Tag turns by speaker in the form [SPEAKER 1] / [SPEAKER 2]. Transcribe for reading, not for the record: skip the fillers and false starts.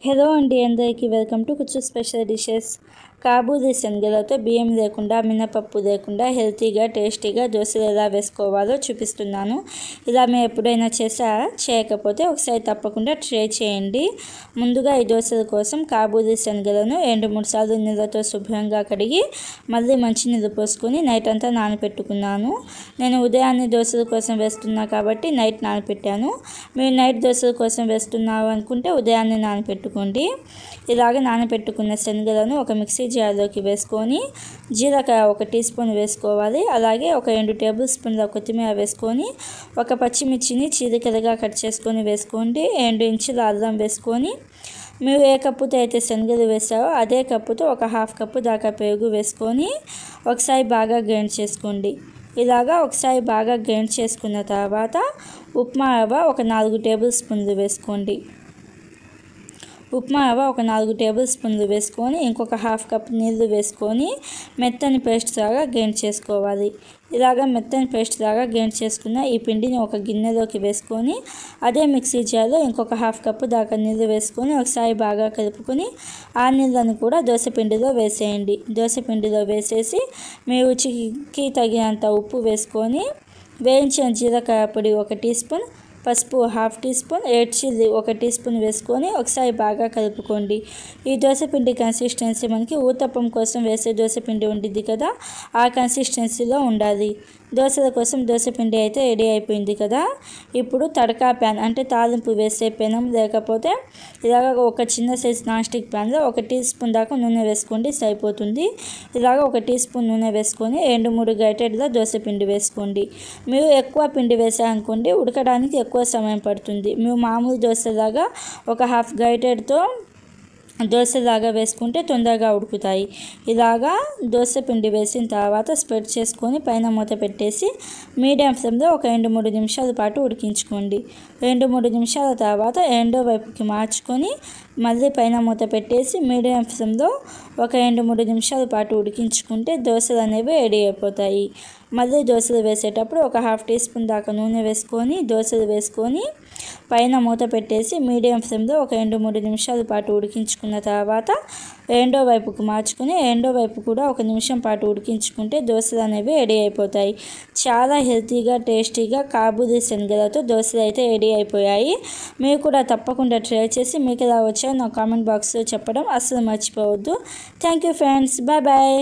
[SPEAKER 1] Hello అండి, అందరికీ welcome to కుచ్చు స్పెషల్ డిషెస్. కాబూలి శనగలతో బియ్యం లేకుండా, మినపప్పు లేకుండా హెల్తీగా టేస్టీగా దోశలు ఎలా వేసుకోవాలో చూపిస్తున్నాను. ఇలా మేము ఎప్పుడైనా చేయకపోతే ఒకసారి తప్పకుండా ట్రై చేయండి. ముందుగా ఈ దోశల కోసం కాబూలి శనగలను 2-3 సార్లు నీళ్ళతో శుభ్రంగా కడిగి మళ్ళీ మంచినీళ్ళు పోసుకొని నైట్ అంతా నానబెట్టుకున్నాను. నేను ఉదయాన్నే దోశల కోసం వేస్తున్నా కాబట్టి నైట్ నానబెట్టాను. మీరు నైట్ దోశల కోసం వేస్తున్నారు అనుకుంటే ఉదయాన్నే నానబెట్టుకోండి. ఇలాగ నానబెట్టుకున్న శనగలను ఒక మిక్సీ జార్లోకి వేసుకొని జీలకర్ర 1 టీ స్పూన్ వేసుకోవాలి. అలాగే ఒక 2 టేబుల్ స్పూన్ల కొత్తిమీర వేసుకొని ఒక పచ్చిమిర్చిని చీలికలుగా కట్ చేసుకొని వేసుకోండి. 2 ఇంచుల అల్లం వేసుకొని మీరు ఏ కప్పుతో అయితే శనగలు వేసారో అదే కప్పుతో ఒక 1/2 కప్పు దాకా పెరుగు వేసుకొని ఒకసారి బాగా గ్రైండ్ చేసుకోండి. ఇలాగా ఒకసారి బాగా గ్రైండ్ చేసుకున్న తర్వాత ఉప్మా రవ్వ ఒక 4 టేబుల్ స్పూన్లు వేసుకోండి. ఉప్మా రవ్వ ఒక 4 టేబుల్ స్పూన్లు వేసుకొని ఇంకొక 1/2 కప్ నీళ్లు వేసుకొని మెత్తని పేస్ట్ లాగా గ్రైండ్ చేసుకోవాలి. ఇలాగ మెత్తని పేస్ట్ లాగా గ్రైండ్ చేసుకున్న ఈ పిండిని ఒక గిన్నెలోకి వేసుకొని అదే మిక్సీ జార్లో ఇంకొక 1/2 కప్పు దాకా నీళ్ళు వేసుకొని ఒకసారి బాగా కలుపుకొని ఆ నీళ్ళను కూడా దోశపిండిలో వేసేయండి. దోశపిండిలో వేసేసి మీ రుచికి తగినంత ఉప్పు వేసుకొని వేయించిన జీలకర్ర పొడి 1 టీ స్పూన్, పసుపు 1/2 teaspoon, red chilli 1 teaspoon వేసుకొని ఒకసారి బాగా కలుపుకోండి. ఈ దోశపిండి కన్సిస్టెన్సీ మనకి ఊతప్పం కోసం వేసే దోశపిండి ఉంటుంది కదా, ఆ కన్సిస్టెన్సీలో ఉండాలి. దోశల కోసం దోశపిండి అయితే రెడీ అయిపోయింది కదా. ఇప్పుడు తడకా ప్యాన్ అంటే తాలింపు వేసే పెనం లేకపోతే ఇలాగ ఒక చిన్న సైజ్ నాన్ స్టిక్ ప్యాన్లో 1 టీ స్పూన్ దాకా నూనె వేసుకోండి, సరిపోతుంది. ఇలాగ 1 టీ స్పూన్ నూనె వేసుకొని 2-3 గరిటెల దోశపిండి వేసుకోండి. మీరు ఎక్కువ పిండి వేసారనుకోండి ఉడకడానికి ఎక్కువ సమయం పడుతుంది. మేము మామూలు దోశలాగా ఒక 1/2 గరిటెతో దోశలాగా వేసుకుంటే తొందరగా ఉడుకుతాయి. ఇలాగా దోశ పిండి వేసిన తర్వాత స్ప్రెడ్ చేసుకొని పైన మూత పెట్టేసి మీడియం ఫ్లేమ్లో ఒక 2-3 నిమిషాల పాటు ఉడికించుకోండి. 2-3 నిమిషాల తర్వాత రెండో వైపుకి మార్చుకొని మళ్ళీ పైన మూత పెట్టేసి మీడియం ఫ్లేమ్లో ఒక 2-3 నిమిషాల పాటు ఉడికించుకుంటే దోశలు అనేవి రెడీ అయిపోతాయి. మళ్ళీ దోశలు వేసేటప్పుడు ఒక 1/2 టీ స్పూన్ దాకా నూనె వేసుకొని దోశలు వేసుకొని పైన మూత పెట్టేసి మీడియం ఫ్లేమ్లో ఒక 2-3 నిమిషాల పాటు ఉడికించుకున్న తర్వాత రెండో వైపుకు మార్చుకొని రెండో వైపు కూడా 1 నిమిషం పాటు ఉడికించుకుంటే దోశలు అనేవి రెడీ అయిపోతాయి. చాలా హెల్తీగా టేస్టీగా కాబూలి శనగలతో దోశలు అయితే రెడీ అయిపోయాయి. మీరు కూడా తప్పకుండా ట్రై చేసి మీకు ఎలా వచ్చాయో నా కామెంట్ బాక్స్లో చెప్పడం అస్సలు మర్చిపోవద్దు. Thank you friends, bye bye.